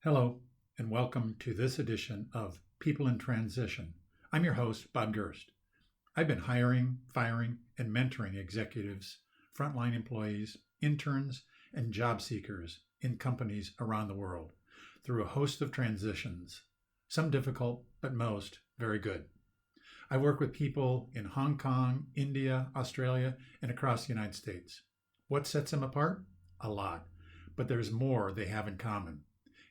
Hello, and welcome to this edition of People in Transition. I'm your host, Bob Gerst. I've been hiring, firing, and mentoring executives, frontline employees, interns, and job seekers in companies around the world through a host of transitions, some difficult, but most very good. I work with people in Hong Kong, India, Australia, and across the United States. What sets them apart? A lot, but there's more they have in common.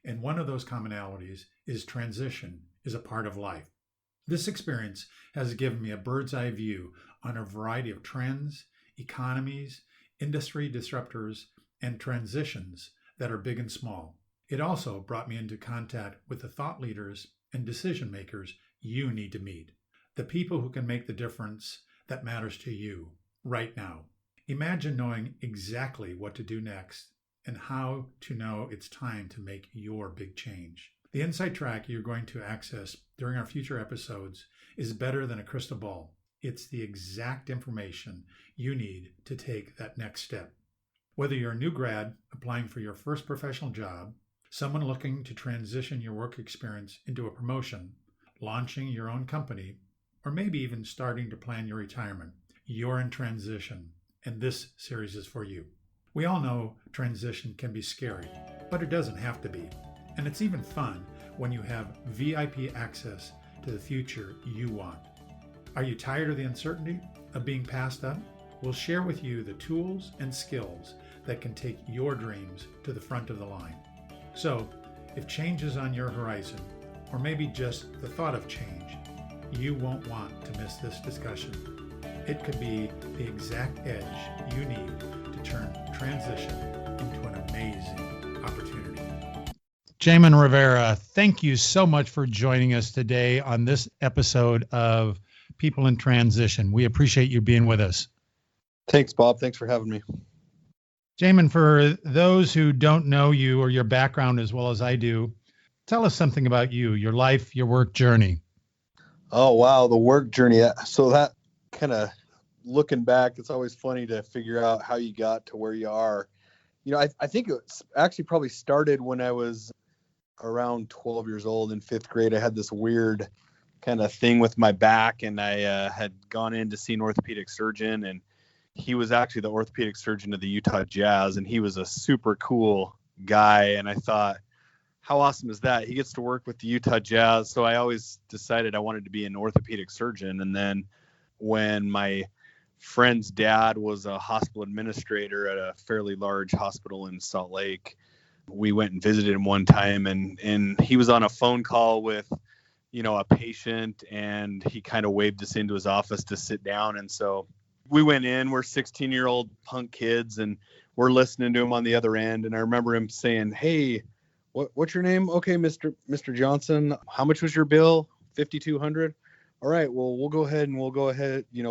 And one of those commonalities is transition is a part of life. This experience has given me a bird's eye view on a variety of trends, economies, industry disruptors, and transitions that are big and small. It also brought me into contact with the thought leaders and decision makers you need to meet, the people who can make the difference that matters to you right now. Imagine knowing exactly what to do next and how to know it's time to make your big change. The insight track you're going to access during our future episodes is better than a crystal ball. It's the exact information you need to take that next step. Whether you're a new grad applying for your first professional job, someone looking to transition your work experience into a promotion, launching your own company, or maybe even starting to plan your retirement, you're in transition, and this series is for you. We all know transition can be scary, but it doesn't have to be. And it's even fun when you have VIP access to the future you want. Are you tired of the uncertainty of being passed up? We'll share with you the tools and skills that can take your dreams to the front of the line. So, if change is on your horizon, or maybe just the thought of change, you won't want to miss this discussion. It could be the exact edge you need to turn transition into an amazing opportunity. Jamon Rivera, thank you so much for joining us today on this episode of People in Transition. We appreciate you being with us. Thanks, Bob. Thanks for having me. Jamon, for those who don't know you or your background as well as I do, tell us something about you, your life, your work journey. Oh, wow. The work journey. So that kind of looking back, it's always funny to figure out how you got to where you are. You know, I think it's actually probably started when I was around 12 years old in fifth grade. I had this weird kind of thing with my back, and I had gone in to see an orthopedic surgeon, and he was actually the orthopedic surgeon of the Utah Jazz, and he was a super cool guy. And I thought, how awesome is that? He gets to work with the Utah Jazz. So I always decided I wanted to be an orthopedic surgeon. And then when my friend's dad was a hospital administrator at a fairly large hospital in Salt Lake, we went and visited him one time, and he was on a phone call with, a patient, and he kind of waved us into his office to sit down. And so we went in, we're 16-year-old punk kids, and we're listening to him on the other end. And I remember him saying, "Hey, what's your name?" "Okay, Mr. Johnson. How much was your bill?" $5,200. "All right, well, we'll go ahead,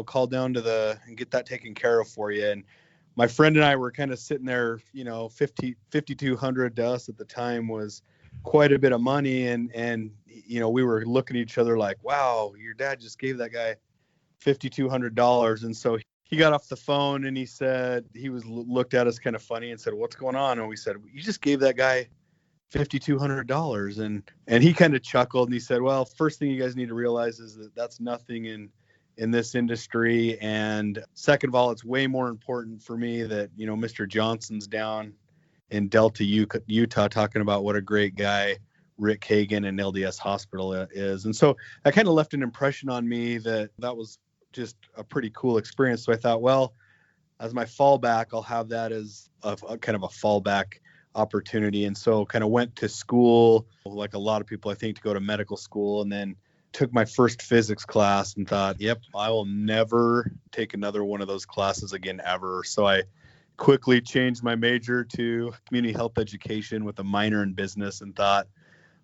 call down to and get that taken care of for you." And my friend and I were kind of sitting there, $5,200 to us at the time was quite a bit of money. And we were looking at each other like, wow, your dad just gave that guy $5,200. And so he got off the phone and he said, looked at us kind of funny and said, "What's going on?" And we said, "You just gave that guy $5,200. And he kind of chuckled and he said, "Well, first thing you guys need to realize is that that's nothing in this industry. And second of all, it's way more important for me that, Mr. Johnson's down in Delta, Utah, talking about what a great guy Rick Hagan and LDS Hospital is." And so that kind of left an impression on me that was just a pretty cool experience. So I thought, well, as my fallback, I'll have that as a kind of a fallback opportunity. And so kind of went to school, like a lot of people, I think, to go to medical school, and then took my first physics class and thought, yep, I will never take another one of those classes again ever. So I quickly changed my major to community health education with a minor in business and thought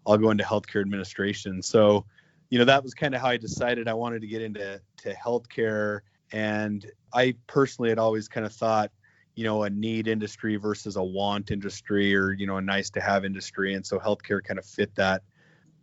I'll go into healthcare administration. So, that was kind of how I decided I wanted to get into healthcare. And I personally had always kind of thought, a need industry versus a want industry, or, a nice to have industry. And so healthcare kind of fit that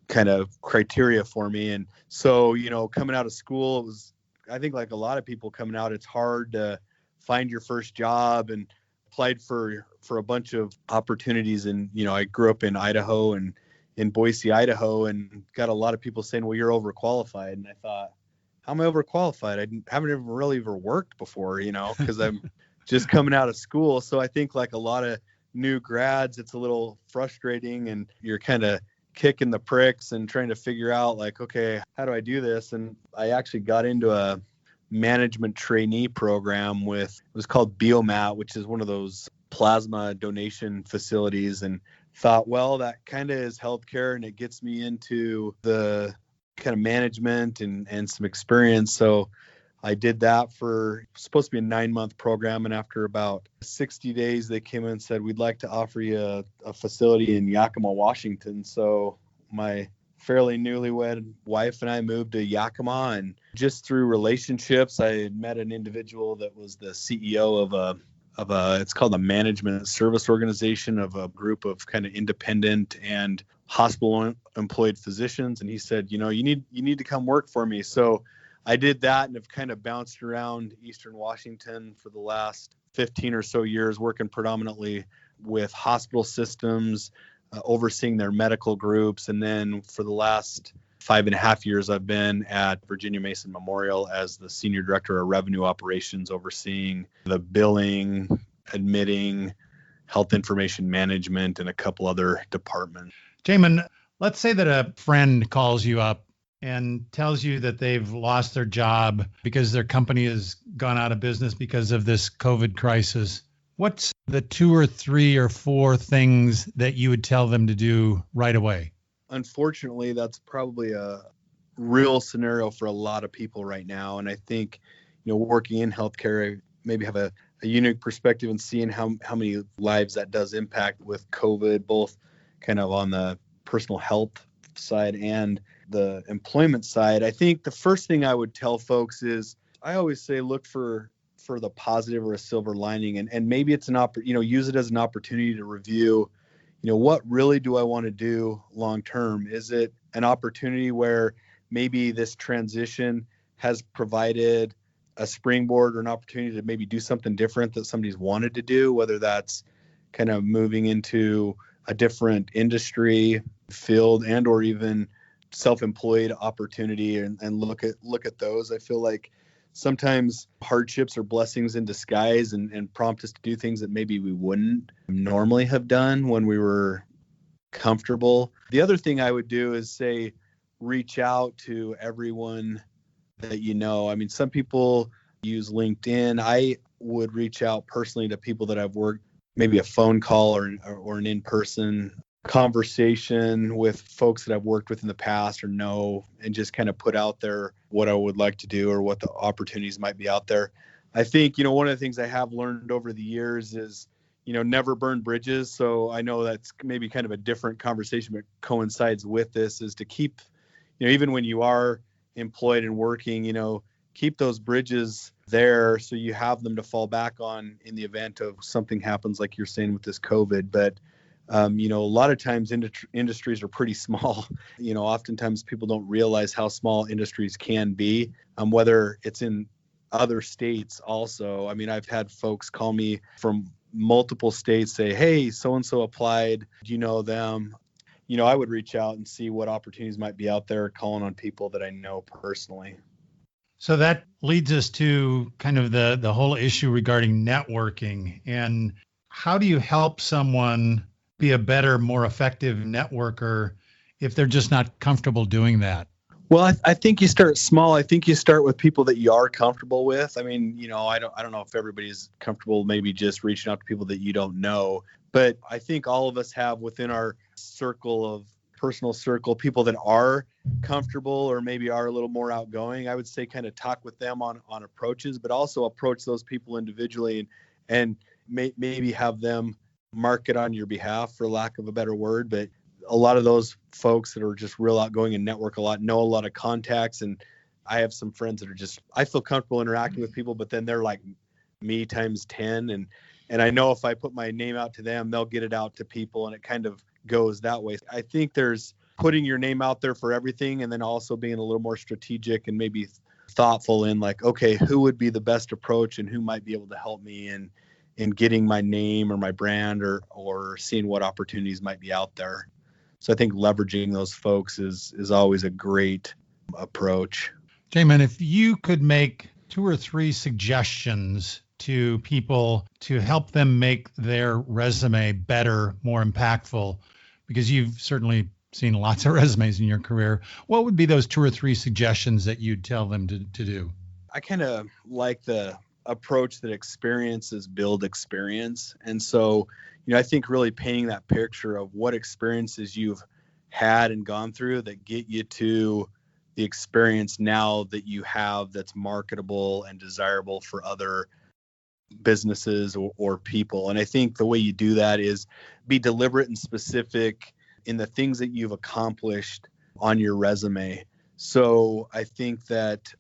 kind of criteria for me. And so, coming out of school, it was, I think, like a lot of people coming out, it's hard to find your first job, and applied for a bunch of opportunities. And, I grew up in Idaho, and in Boise, Idaho, and got a lot of people saying, well, you're overqualified. And I thought, how am I overqualified? Haven't even really ever worked before, because I'm just coming out of school. So I think like a lot of new grads, it's a little frustrating and you're kind of kicking the pricks and trying to figure out like, okay, how do I do this? And I actually got into a management trainee program it was called Biomat, which is one of those plasma donation facilities, and thought, well, that kind of is healthcare and it gets me into the kind of management and some experience. So I did that supposed to be a 9-month program. And after about 60 days, they came in and said, we'd like to offer you a facility in Yakima, Washington. So my fairly newlywed wife and I moved to Yakima, and just through relationships, I had met an individual that was the CEO of a it's called a management service organization of a group of kind of independent and hospital employed physicians. And he said, you need to come work for me. So I did that and have kind of bounced around Eastern Washington for the last 15 or so years, working predominantly with hospital systems, overseeing their medical groups. And then for the last 5.5 years, I've been at Virginia Mason Memorial as the Senior Director of Revenue Operations, overseeing the billing, admitting, health information management, and a couple other departments. Jamon, let's say that a friend calls you up and tells you that they've lost their job because their company has gone out of business because of this COVID crisis. What's the 2 or 3 or 4 things that you would tell them to do right away? Unfortunately, that's probably a real scenario for a lot of people right now. And I think, working in healthcare, I maybe have a unique perspective and seeing how many lives that does impact with COVID, both kind of on the personal health side and the employment side. I think the first thing I would tell folks is, I always say, look for the positive or a silver lining, and maybe it's use it as an opportunity to review, what really do I want to do long term? Is it an opportunity where maybe this transition has provided a springboard or an opportunity to maybe do something different that somebody's wanted to do, whether that's kind of moving into a different industry, field, and or even self-employed opportunity, and look at those. I feel like sometimes hardships are blessings in disguise and prompt us to do things that maybe we wouldn't normally have done when we were comfortable. The other thing I would do is say, reach out to everyone that you know. I mean, some people use LinkedIn. I would reach out personally to people that I've worked, maybe a phone call or an in-person conversation with folks that I've worked with in the past or know, and just kind of put out there what I would like to do or what the opportunities might be out there. I think, one of the things I have learned over the years is, never burn bridges. So I know that's maybe kind of a different conversation, but coincides with this, is to keep, even when you are employed and working, keep those bridges there so you have them to fall back on in the event of something happens, like you're saying with this COVID. But a lot of times industries are pretty small. Oftentimes people don't realize how small industries can be, whether it's in other states also. I mean, I've had folks call me from multiple states, say, hey, so-and-so applied. Do you know them? I would reach out and see what opportunities might be out there, calling on people that I know personally. So that leads us to kind of the whole issue regarding networking. And how do you help someone be a better, more effective networker if they're just not comfortable doing that? Well, I think you start small. I think you start with people that you are comfortable with. I mean, I don't know if everybody's comfortable maybe just reaching out to people that you don't know, but I think all of us have within our personal circle, people that are comfortable or maybe are a little more outgoing. I would say kind of talk with them on approaches, but also approach those people individually and maybe have them market on your behalf, for lack of a better word. But a lot of those folks that are just real outgoing and network a lot, know a lot of contacts. And I have some friends that are I feel comfortable interacting with people, but then they're like me times 10. And I know if I put my name out to them, they'll get it out to people, and it kind of goes that way. I think there's putting your name out there for everything, and then also being a little more strategic and maybe thoughtful in like, okay, who would be the best approach and who might be able to help me in getting my name or my brand or seeing what opportunities might be out there. So I think leveraging those folks is always a great approach. Jamon, if you could make 2 or 3 suggestions to people to help them make their resume better, more impactful, because you've certainly seen lots of resumes in your career, what would be those 2 or 3 suggestions that you'd tell them to do? I kind of like the approach that experiences build experience. And so, I think really painting that picture of what experiences you've had and gone through that get you to the experience now that you have that's marketable and desirable for other businesses or people. And I think the way you do that is be deliberate and specific in the things that you've accomplished on your resume. So I think that,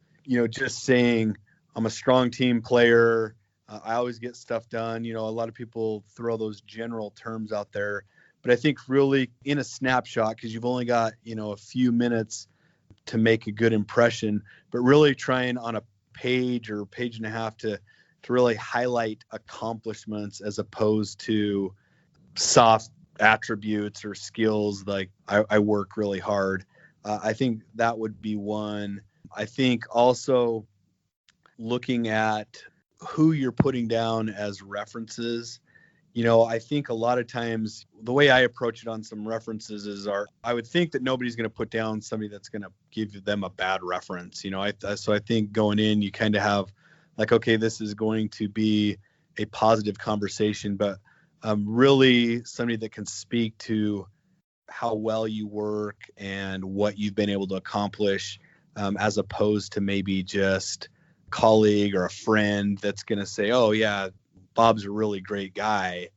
just saying I'm a strong team player, I always get stuff done. A lot of people throw those general terms out there, but I think really in a snapshot, because you've only got, a few minutes to make a good impression, but really trying on a page or page and a half to really highlight accomplishments as opposed to soft attributes or skills like I work really hard. I think that would be one. I think also looking at who you're putting down as references. I think a lot of times the way I approach it on some references is I would think that nobody's going to put down somebody that's going to give them a bad reference. So I think going in, you kind of have like, okay, this is going to be a positive conversation, but really somebody that can speak to how well you work and what you've been able to accomplish, as opposed to maybe just a colleague or a friend that's going to say, oh yeah, Bob's a really great guy.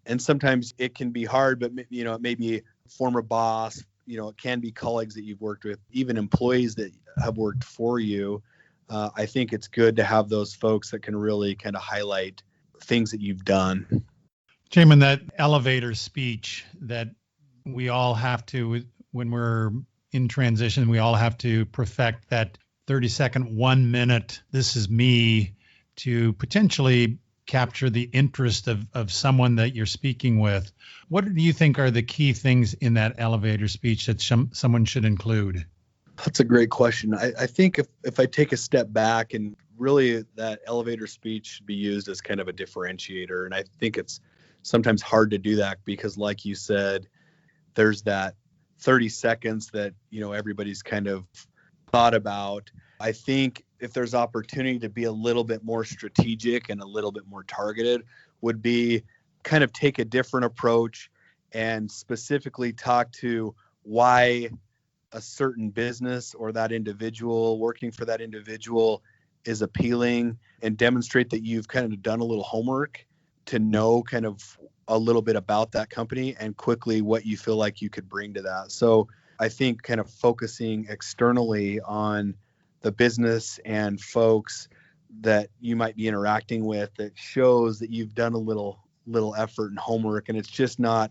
And sometimes it can be hard, but it may be former boss, it can be colleagues that you've worked with, even employees that have worked for you. I think it's good to have those folks that can really kind of highlight things that you've done. Jamon, that elevator speech that we all have to, when we're in transition, we all have to perfect that 30-second, 1 minute, this is me, to potentially capture the interest of someone that you're speaking with. What do you think are the key things in that elevator speech that someone should include? That's a great question. I think if I take a step back, and really that elevator speech should be used as kind of a differentiator. And I think it's sometimes hard to do that because, like you said, there's that 30 seconds that, everybody's kind of thought about. I think if there's opportunity to be a little bit more strategic and a little bit more targeted, would be kind of take a different approach and specifically talk to why a certain business or that individual, working for that individual, is appealing, and demonstrate that you've kind of done a little homework to know kind of a little bit about that company and quickly what you feel like you could bring to that. So I think kind of focusing externally on the business and folks that you might be interacting with, that shows that you've done a little effort and homework. And it's just not,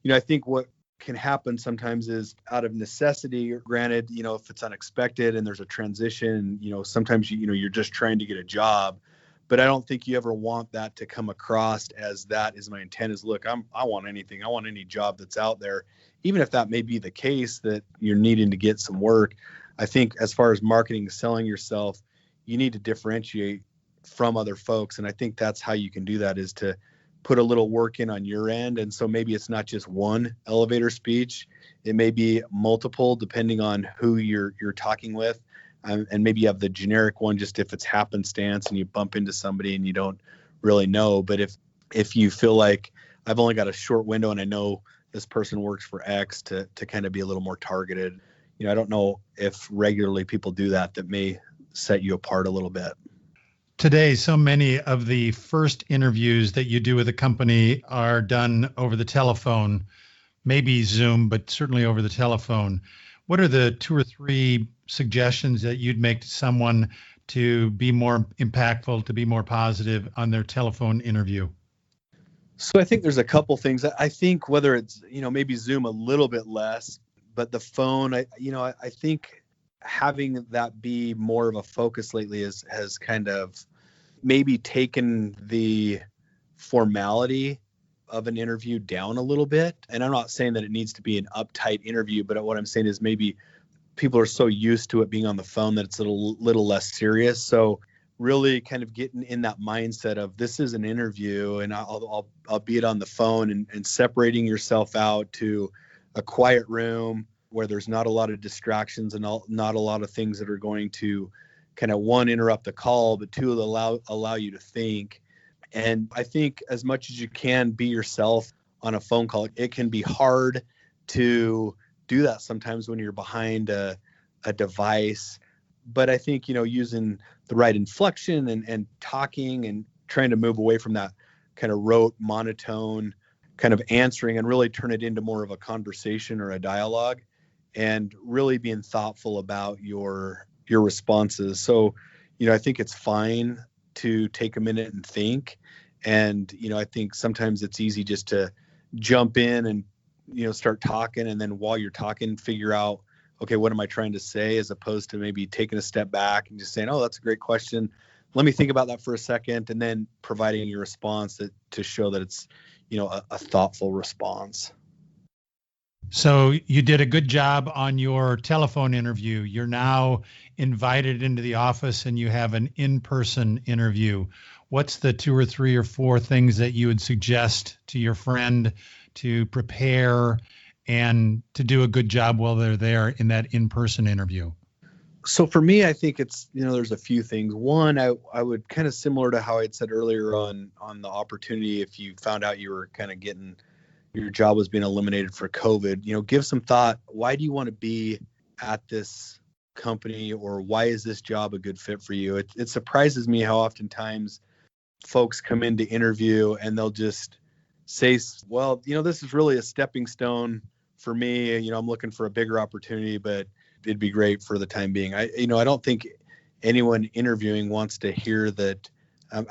I think what can happen sometimes is out of necessity, or granted, if it's unexpected and there's a transition, sometimes you're just trying to get a job. But I don't think you ever want that to come across as that is my intent, is look, I want anything. I want any job that's out there, even if that may be the case that you're needing to get some work. I think as far as marketing, selling yourself, you need to differentiate from other folks. And I think that's how you can do that, is to put a little work in on your end. And so maybe it's not just one elevator speech. It may be multiple, depending on who you're talking with. And maybe you have the generic one just if it's happenstance and you bump into somebody and you don't really know. But if you feel like I've only got a short window and I know this person works for X, to kind of be a little more targeted. I don't know if regularly people do that may set you apart a little bit. Today, so many of the first interviews that you do with a company are done over the telephone, maybe Zoom, but certainly over the telephone. What are the 2 or 3 suggestions that you'd make to someone to be more impactful, to be more positive on their telephone interview? So I think there's a couple things. I think whether it's, maybe Zoom a little bit less, but the phone, I think having that be more of a focus lately has kind of maybe taken the formality of an interview down a little bit. And I'm not saying that it needs to be an uptight interview, but what I'm saying is maybe people are so used to it being on the phone that it's a little less serious. So really kind of getting in that mindset of this is an interview, and I'll be it on the phone, and separating yourself out to a quiet room where there's not a lot of distractions and not a lot of things that are going to kind of, one, interrupt the call, but two, allow you to think. And I think as much as you can be yourself on a phone call. It can be hard to do that sometimes when you're behind a device. But I think, using the right inflection and talking and trying to move away from that kind of rote, monotone kind of answering and really turn it into more of a conversation or a dialogue, and really being thoughtful about your responses. So, I think it's fine to take a minute and think. And, I think sometimes it's easy just to jump in and, start talking. And then while you're talking, figure out, okay, what am I trying to say? As opposed to maybe taking a step back and just saying, oh, that's a great question. Let me think about that for a second. And then providing your response to show that it's, a thoughtful response. So you did a good job on your telephone interview. You're now invited into the office and you have an in-person interview. What's the 2 or 3 or 4 things that you would suggest to your friend to prepare and to do a good job while they're there in that in-person interview? So for me, I think it's, there's a few things. One, I would kind of similar to how I'd said earlier on the opportunity, if you found out you were kind of your job was being eliminated for COVID, give some thought. Why do you want to be at this company, or why is this job a good fit for you? It surprises me how oftentimes folks come in to interview and they'll just say, well, this is really a stepping stone for me. I'm looking for a bigger opportunity, but it'd be great for the time being. I don't think anyone interviewing wants to hear that,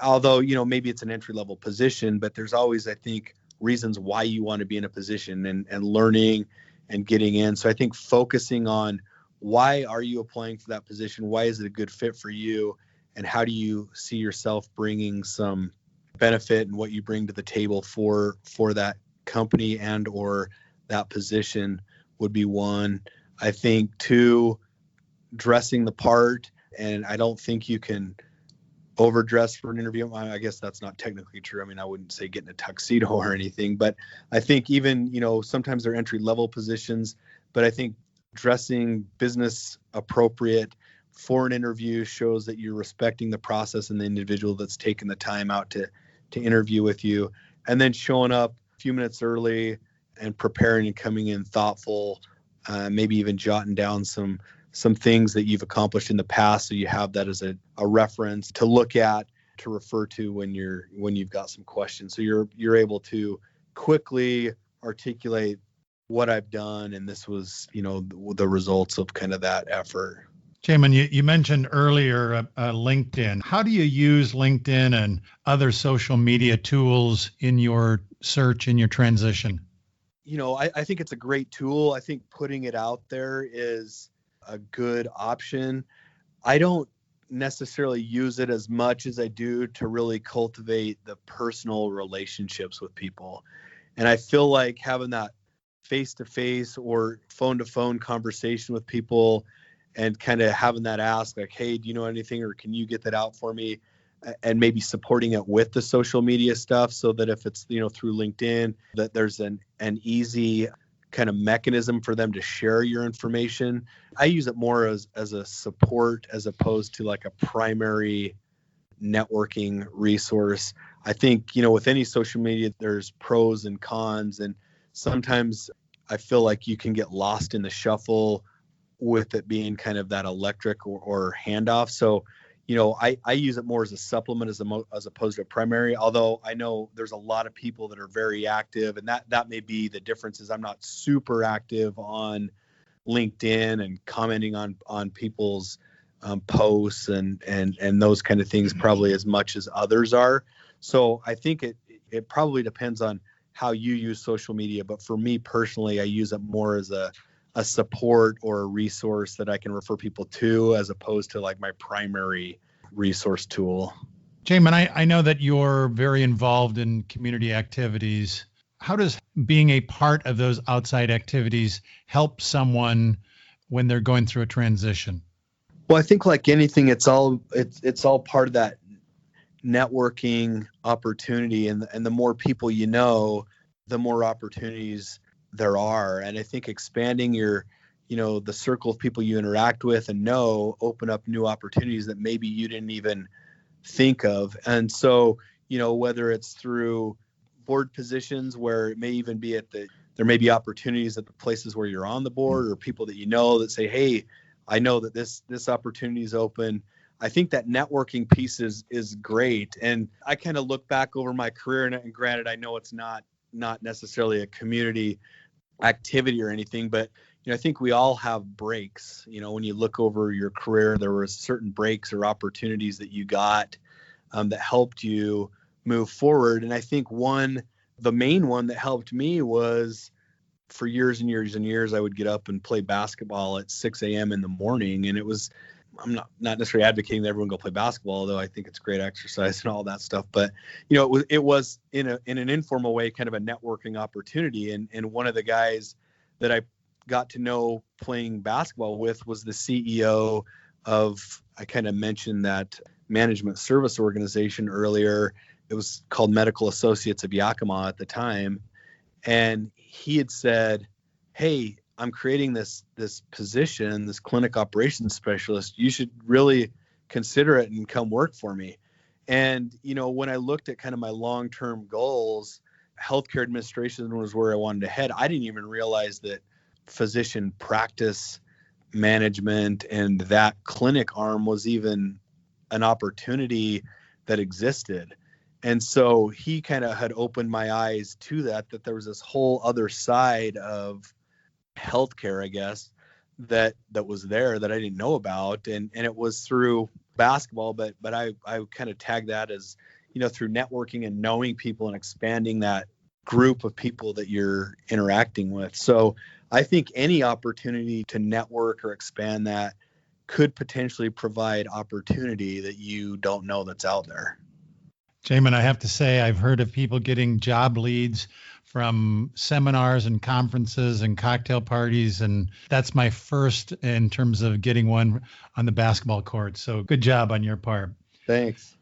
although, maybe it's an entry-level position, but there's always, I think, reasons why you want to be in a position and learning and getting in. So I think focusing on why are you applying for that position? Why is it a good fit for you? And how do you see yourself bringing some benefit and what you bring to the table for that company and or that position would be one. I think 2, dressing the part. And I don't think you can overdress for an interview. I guess that's not technically true. I mean, I wouldn't say get in a tuxedo or anything, but I think even, sometimes they're entry level positions, but I think dressing business appropriate for an interview shows that you're respecting the process and the individual that's taken the time out to interview with you. And then showing up a few minutes early and preparing and coming in thoughtful, maybe even jotting down some things that you've accomplished in the past, so you have that as a reference to look at, to refer to when you've got some questions. So you're able to quickly articulate what I've done, and this was the results of kind of that effort. Jamon, you mentioned earlier LinkedIn. How do you use LinkedIn and other social media tools in your search, in your transition? I think it's a great tool. I think putting it out there is a good option. I don't necessarily use it as much as I do to really cultivate the personal relationships with people. And I feel like having that face-to-face or phone-to-phone conversation with people and kind of having that ask like, hey, do you know anything, or can you get that out for me? And maybe supporting it with the social media stuff, so that if it's, through LinkedIn, that there's an easy kind of mechanism for them to share your information. I use it more as a support as opposed to like a primary networking resource. I think, with any social media, there's pros and cons. And sometimes I feel like you can get lost in the shuffle with it being kind of that electric or handoff. So, I use it more as a supplement as opposed to a primary, although I know there's a lot of people that are very active, and that may be the difference. Is I'm not super active on LinkedIn and commenting on people's posts and those kind of things probably as much as others are. So I think it probably depends on how you use social media. But for me personally, I use it more as a support or a resource that I can refer people to, as opposed to like my primary resource tool. Jamin, I know that you're very involved in community activities. How does being a part of those outside activities help someone when they're going through a transition? Well, I think like anything, it's all part of that networking opportunity, and the more people you know, the more opportunities there are. And I think expanding the circle of people you interact with and know open up new opportunities that maybe you didn't even think of. And so, whether it's through board positions where it may even be there may be opportunities at the places where you're on the board, or people that that say, hey, I know that this opportunity is open. I think that networking piece is great. And I kind of look back over my career, and granted, I know it's not necessarily a community activity or anything, but I think we all have breaks. When you look over your career, there were certain breaks or opportunities that you got that helped you move forward. And I think the main one that helped me was, for years and years and years, I would get up and play basketball at 6 a.m. in the morning. And I'm not necessarily advocating that everyone go play basketball, although I think it's great exercise and all that stuff. But, it was in an informal way, kind of a networking opportunity. And one of the guys that I got to know playing basketball with was the CEO of, I kind of mentioned that management service organization earlier. It was called Medical Associates of Yakima at the time. And he had said, hey, I'm creating this position, this clinic operations specialist. You should really consider it and come work for me. And, when I looked at kind of my long-term goals, healthcare administration was where I wanted to head. I didn't even realize that physician practice management and that clinic arm was even an opportunity that existed. And so he kind of had opened my eyes to that there was this whole other side of healthcare, I guess, that was there that I didn't know about. And it was through basketball, but I kind of tag that as, through networking and knowing people and expanding that group of people that you're interacting with. So I think any opportunity to network or expand that could potentially provide opportunity that you don't know that's out there. Jamin, I have to say, I've heard of people getting job leads from seminars and conferences and cocktail parties, and that's my first in terms of getting one on the basketball court. So good job on your part. Thanks.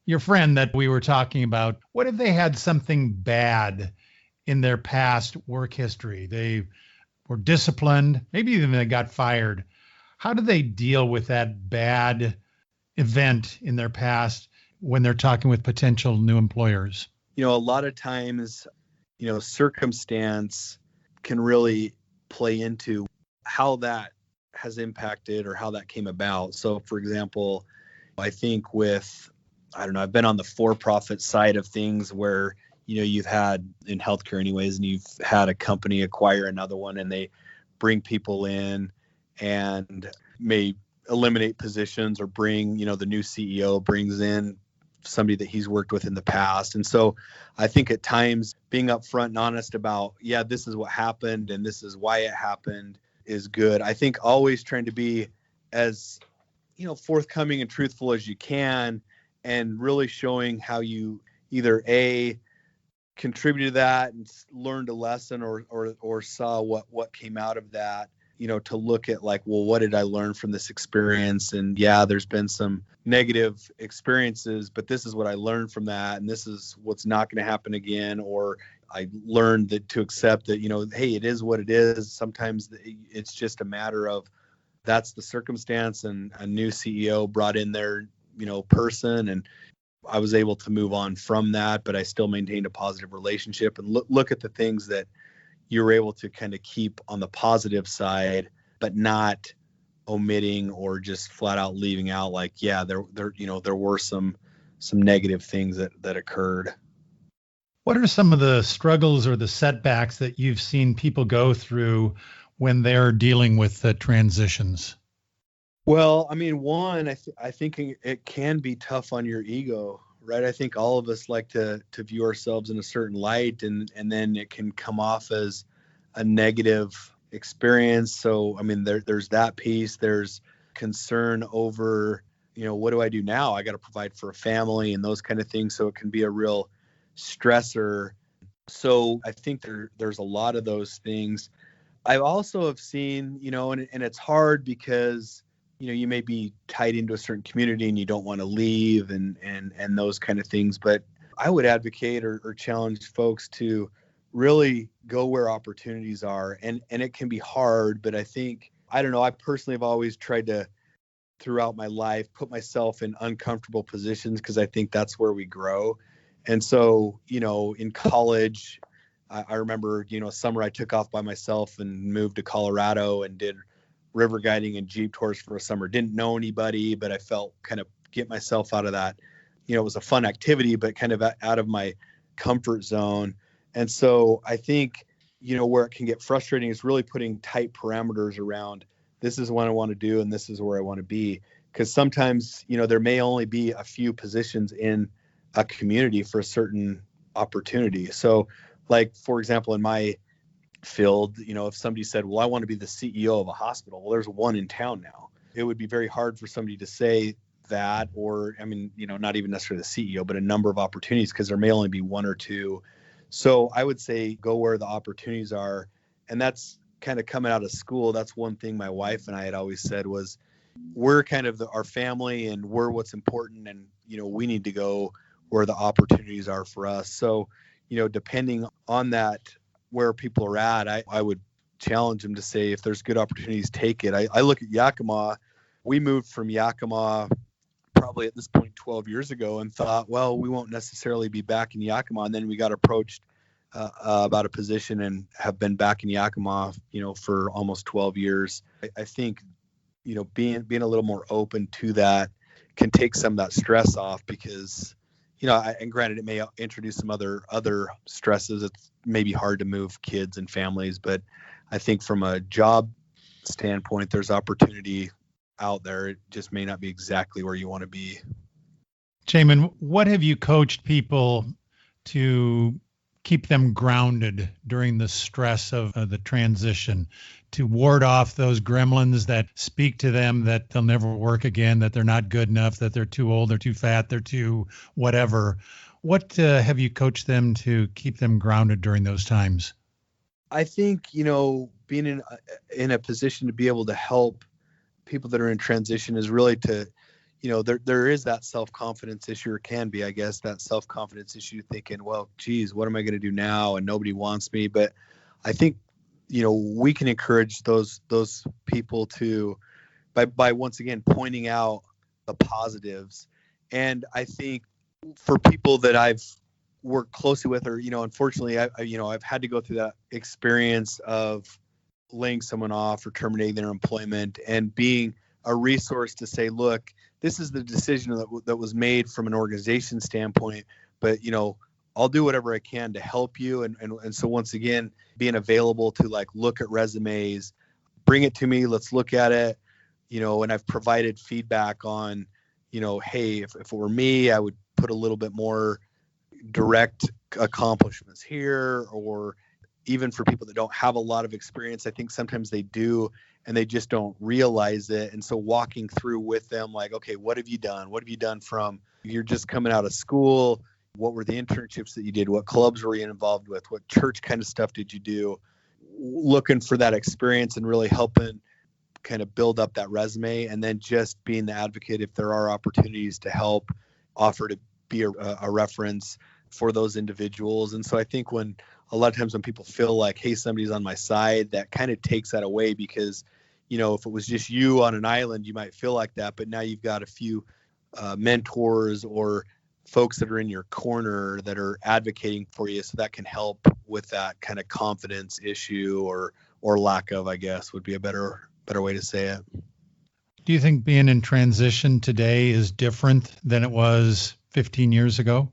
Your friend that we were talking about, what if they had something bad in their past work history? They were disciplined, maybe even they got fired. How do they deal with that bad event in their past when they're talking with potential new employers? A lot of times, circumstance can really play into how that has impacted or how that came about. So, for example, I think I've been on the for-profit side of things where, you've had in healthcare anyways, and you've had a company acquire another one, and they bring people in and may eliminate positions or bring, the new CEO brings in somebody that he's worked with in the past. And so I think at times being upfront and honest about, this is what happened and this is why it happened is good. I think always trying to be as, forthcoming and truthful as you can, and really showing how you either contributed to that and learned a lesson or saw what came out of that, to look at like, well, what did I learn from this experience? And there's been some negative experiences, but this is what I learned from that. And this is what's not going to happen again. Or I learned that to accept that, hey, it is what it is. Sometimes it's just a matter of that's the circumstance, and a new CEO brought in their, person, and I was able to move on from that, but I still maintained a positive relationship and look at the things that you were able to kind of keep on the positive side, but not omitting or just flat out leaving out like, there were some negative things that occurred. What are some of the struggles or the setbacks that you've seen people go through when they're dealing with the transitions? Well, I mean, one, I think it can be tough on your ego, right? I think all of us like to view ourselves in a certain light, and then it can come off as a negative experience. So, I mean, there's that piece. There's concern over, what do I do now? I got to provide for a family and those kind of things. So it can be a real stressor. So I think there's a lot of those things. I also have seen, and it's hard because, you may be tied into a certain community and you don't want to leave and those kind of things. But I would advocate or challenge folks to really go where opportunities are. And it can be hard, but I don't know, I personally have always tried to, throughout my life, put myself in uncomfortable positions because I think that's where we grow. And so, in college, I remember, summer I took off by myself and moved to Colorado and did river guiding and Jeep tours for a summer. Didn't know anybody, but I felt kind of get myself out of that. It was a fun activity, but kind of out of my comfort zone. And so I think, where it can get frustrating is really putting tight parameters around this is what I want to do and this is where I want to be. Because sometimes, there may only be a few positions in a community for a certain opportunity. So like, for example, in my field, if somebody said, well, I want to be the CEO of a hospital, well, there's one in town now. It would be very hard for somebody to say that, or, not even necessarily the CEO, but a number of opportunities, because there may only be one or two. So I would say go where the opportunities are. And that's kind of coming out of school. That's one thing my wife and I had always said was, we're kind of our family and we're what's important. And, we need to go where the opportunities are for us. So, depending on that, where people are at, I would challenge them to say, if there's good opportunities, take it. I look at Yakima. We moved from Yakima probably at this point 12 years ago and thought, well, we won't necessarily be back in Yakima. And then we got approached about a position and have been back in Yakima, for almost 12 years. I think, being a little more open to that can take some of that stress off, because and granted, it may introduce some other stresses. It's maybe hard to move kids and families, but I think from a job standpoint, there's opportunity out there. It just may not be exactly where you want to be. Jamon, what have you coached people to keep them grounded during the stress of the transition, to ward off those gremlins that speak to them that they'll never work again, that they're not good enough, that they're too old, they're too fat, they're too whatever? What have you coached them to keep them grounded during those times? I think, being in a position to be able to help people that are in transition is really to, there is that self-confidence issue, or can be, I guess, that self-confidence issue, thinking, well, geez, what am I going to do now? And nobody wants me. But I think, we can encourage those people to, by once again, pointing out the positives. And I think for people that I've worked closely with, or, unfortunately, I've had to go through that experience of laying someone off or terminating their employment, and being a resource to say, look, this is the decision that was made from an organization standpoint, but, I'll do whatever I can to help you. And so once again, being available to look at resumes, bring it to me, let's look at it, and I've provided feedback on, hey, if it were me, I would put a little bit more direct accomplishments here. Or even for people that don't have a lot of experience, I think sometimes they do and they just don't realize it. And so walking through with them, okay, what have you done? What have you done from you're just coming out of school? What were the internships that you did? What clubs were you involved with? What church kind of stuff did you do? Looking for that experience and really helping kind of build up that resume, and then just being the advocate if there are opportunities to help, offer to be a reference for those individuals. And so I think when a lot of times when people feel like, hey, somebody's on my side, that kind of takes that away, because, if it was just you on an island, you might feel like that, but now you've got a few mentors or folks that are in your corner that are advocating for you. So that can help with that kind of confidence issue, or lack of, I guess, would be a better way to say it. Do you think being in transition today is different than it was 15 years ago?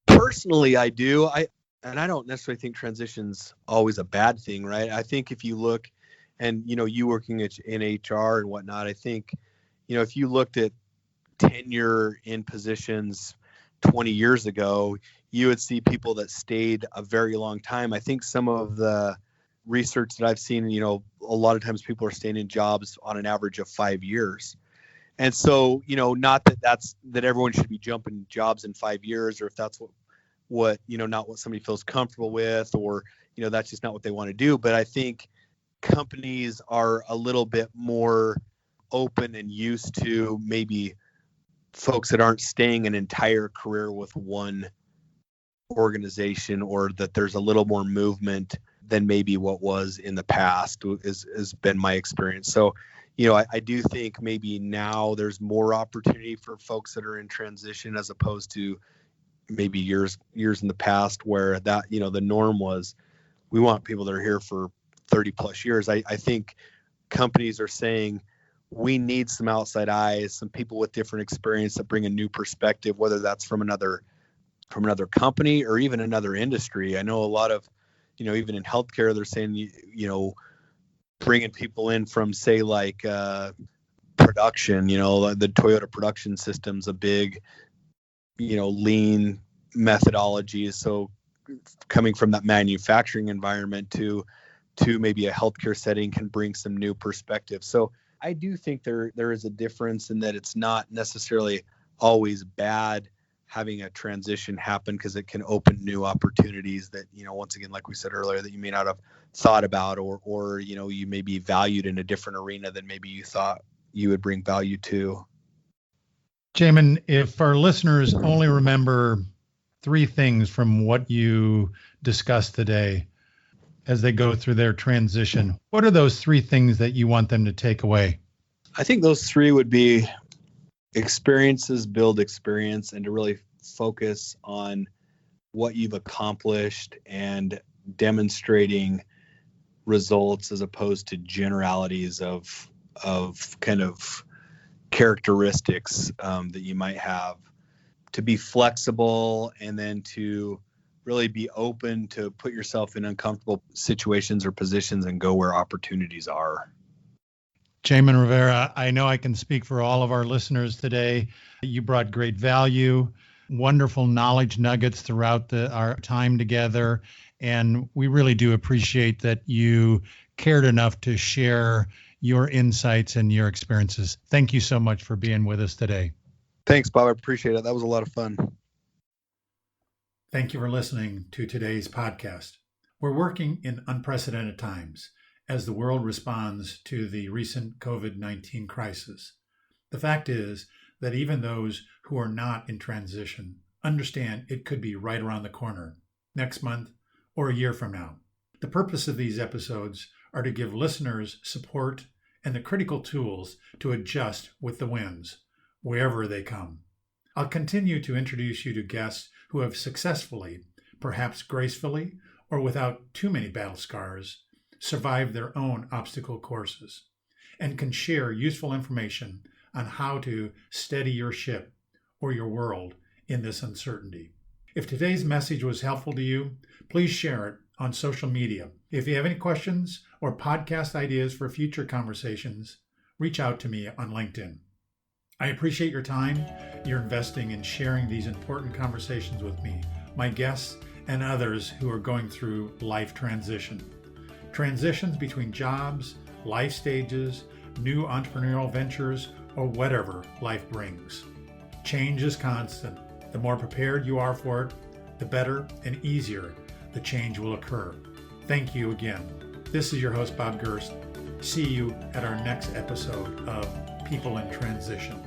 Personally, I do. I don't necessarily think transition's always a bad thing, right? I think if you look, and, you working in HR and whatnot, I think, if you looked at tenure in positions 20 years ago, you would see people that stayed a very long time. I think some of the research that I've seen, a lot of times people are staying in jobs on an average of 5 years. And so, not that everyone should be jumping jobs in 5 years, or if that's what not what somebody feels comfortable with, or that's just not what they want to do. But I think companies are a little bit more open and used to maybe folks that aren't staying an entire career with one organization, or that there's a little more movement than maybe what was in the past has been my experience. So, I do think maybe now there's more opportunity for folks that are in transition, as opposed to maybe years in the past where that, the norm was, we want people that are here for 30 plus years. I think companies are saying we need some outside eyes, some people with different experience that bring a new perspective, whether that's from another company or even another industry. I know a lot of, even in healthcare, they're saying, bringing people in from, say, like production, the Toyota production system's a big, lean methodology. So coming from that manufacturing environment to maybe a healthcare setting can bring some new perspective. So I do think there is a difference in that it's not necessarily always bad having a transition happen, because it can open new opportunities that, once again, like we said earlier, that you may not have thought about, or you may be valued in a different arena than maybe you thought you would bring value to. Jamon, if our listeners only remember 3 things from what you discussed today as they go through their transition, what are those 3 things that you want them to take away? I think those 3 would be experiences build experience, and to really focus on what you've accomplished and demonstrating results, as opposed to generalities of kind of characteristics that you might have. To be flexible, and then to really be open to put yourself in uncomfortable situations or positions and go where opportunities are. Jamon Rivera, I know I can speak for all of our listeners today. You brought great value, wonderful knowledge nuggets throughout our time together. And we really do appreciate that you cared enough to share your insights and your experiences. Thank you so much for being with us today. Thanks, Bob. I appreciate it. That was a lot of fun. Thank you for listening to today's podcast. We're working in unprecedented times as the world responds to the recent COVID-19 crisis. The fact is that even those who are not in transition understand it could be right around the corner, next month or a year from now. The purpose of these episodes are to give listeners support and the critical tools to adjust with the winds, wherever they come. I'll continue to introduce you to guests who have successfully, perhaps gracefully or without too many battle scars, survived their own obstacle courses, and can share useful information on how to steady your ship or your world in this uncertainty. If today's message was helpful to you, please share it on social media. If you have any questions or podcast ideas for future conversations, reach out to me on LinkedIn. I appreciate your time you're investing in sharing these important conversations with me, my guests, and others who are going through life transition. Transitions between jobs, life stages, new entrepreneurial ventures, or whatever life brings. Change is constant. The more prepared you are for it, the better and easier the change will occur. Thank you again. This is your host, Bob Gerst. See you at our next episode of People in Transition.